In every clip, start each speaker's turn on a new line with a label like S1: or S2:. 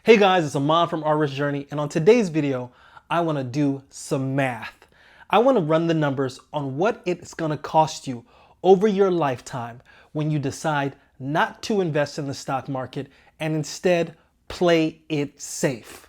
S1: Hey guys, it's Amon from Our Rich Journey, and on today's video, I want to do some math. I want to run the numbers on what it's going to cost you over your lifetime when you decide not to invest in the stock market and instead play it safe.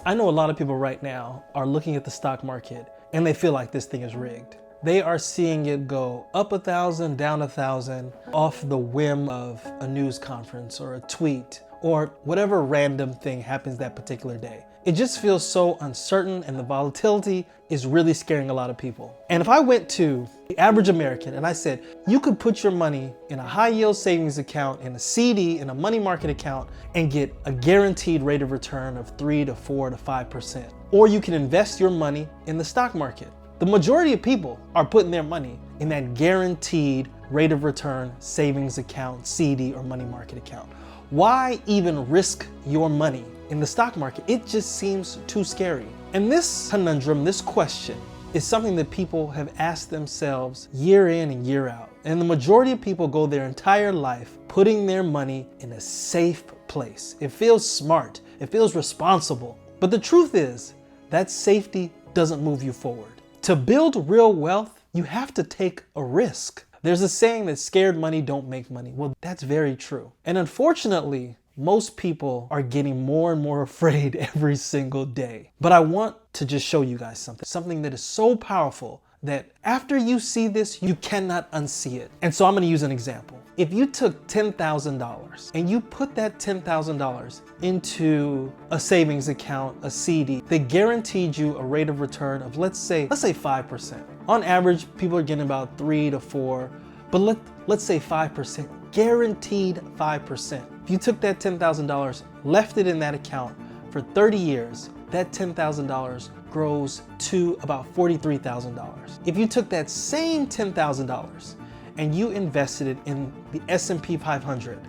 S1: I know a lot of people right now are looking at the stock market and they feel like this thing is rigged. They are seeing it go up 1,000, down 1,000 off the whim of a news conference or a tweet or whatever random thing happens that particular day. It just feels so uncertain, and the volatility is really scaring a lot of people. And if I went to the average American and I said, you could put your money in a high yield savings account, in a CD, in a money market account, and get a guaranteed rate of return of 3 to 4 to 5%. Or you can invest your money in the stock market. The majority of people are putting their money in that guaranteed rate of return savings account, CD, or money market account. Why even risk your money in the stock market? It just seems too scary. And this conundrum, this question, is something that people have asked themselves year in and year out. And the majority of people go their entire life putting their money in a safe place. It feels smart, it feels responsible. But the truth is that safety doesn't move you forward. To build real wealth, you have to take a risk. There's a saying that scared money don't make money. Well, that's very true. And unfortunately, most people are getting more and more afraid every single day. But I want to just show you guys something that is so powerful that after you see this, you cannot unsee it. And so I'm going to use an example. If you took $10,000 and you put that $10,000 into a savings account, a CD, that guaranteed you a rate of return of let's say 5%. On average, people are getting about 3 to 4, but let's say 5%, guaranteed 5%. If you took that $10,000, left it in that account for 30 years, that $10,000 grows to about $43,000. If you took that same $10,000 and you invested it in the S&P 500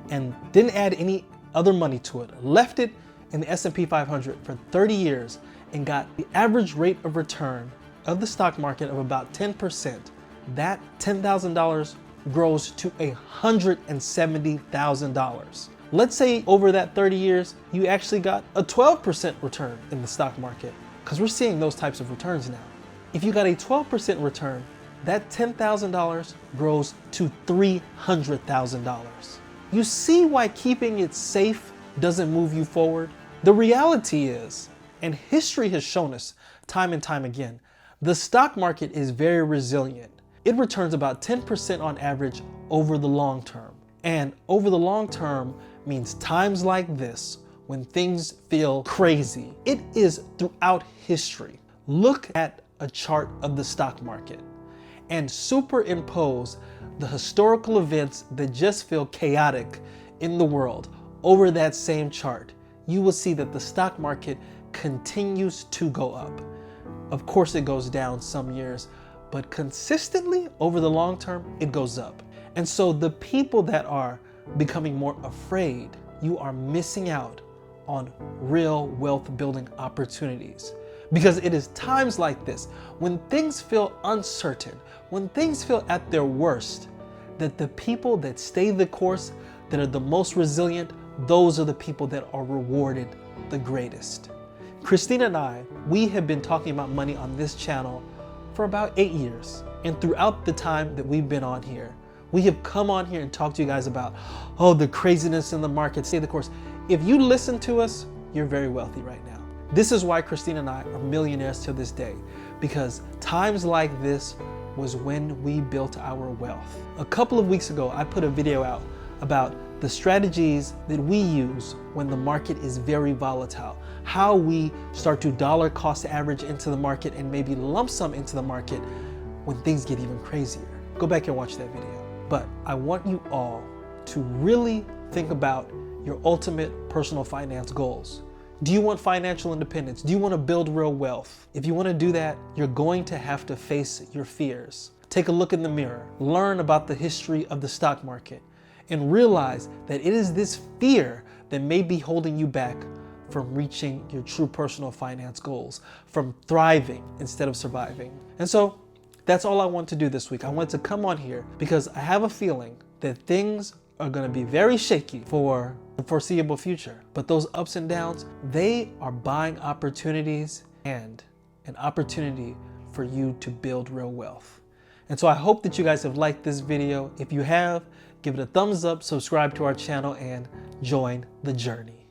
S1: and didn't add any other money to it, left it in the S&P 500 for 30 years and got the average rate of return of the stock market of about 10%, that $10,000 grows to $170,000. Let's say over that 30 years, you actually got a 12% return in the stock market, because we're seeing those types of returns now. If you got a 12% return, that $10,000 grows to $300,000. You see why keeping it safe doesn't move you forward? The reality is, and history has shown us time and time again, the stock market is very resilient. It returns about 10% on average over the long term. And over the long term means times like this, when things feel crazy. It is throughout history. Look at a chart of the stock market and superimpose the historical events that just feel chaotic in the world over that same chart. You will see that the stock market continues to go up. Of course, it goes down some years, but consistently over the long term, it goes up. And so the people that are becoming more afraid, you are missing out on real wealth building opportunities. Because it is times like this, when things feel uncertain, when things feel at their worst, that the people that stay the course, that are the most resilient, those are the people that are rewarded the greatest. Christina and I, we have been talking about money on this channel for about 8 years. And throughout the time that we've been on here, we have come on here and talked to you guys about, the craziness in the market, stay the course. If you listen to us, you're very wealthy right now. This is why Christina and I are millionaires to this day, because times like this was when we built our wealth. A couple of weeks ago, I put a video out about the strategies that we use when the market is very volatile, how we start to dollar cost average into the market and maybe lump sum into the market when things get even crazier. Go back and watch that video. But I want you all to really think about your ultimate personal finance goals. Do you want financial independence? Do you want to build real wealth? If you want to do that, you're going to have to face your fears. Take a look in the mirror, learn about the history of the stock market, and realize that it is this fear that may be holding you back from reaching your true personal finance goals, from thriving instead of surviving. And so that's all I want to do this week. I want to come on here because I have a feeling that things are going to be very shaky for the foreseeable future. But those ups and downs, they are buying opportunities and an opportunity for you to build real wealth. And so I hope that you guys have liked this video. If you have, give it a thumbs up, subscribe to our channel, and join the journey.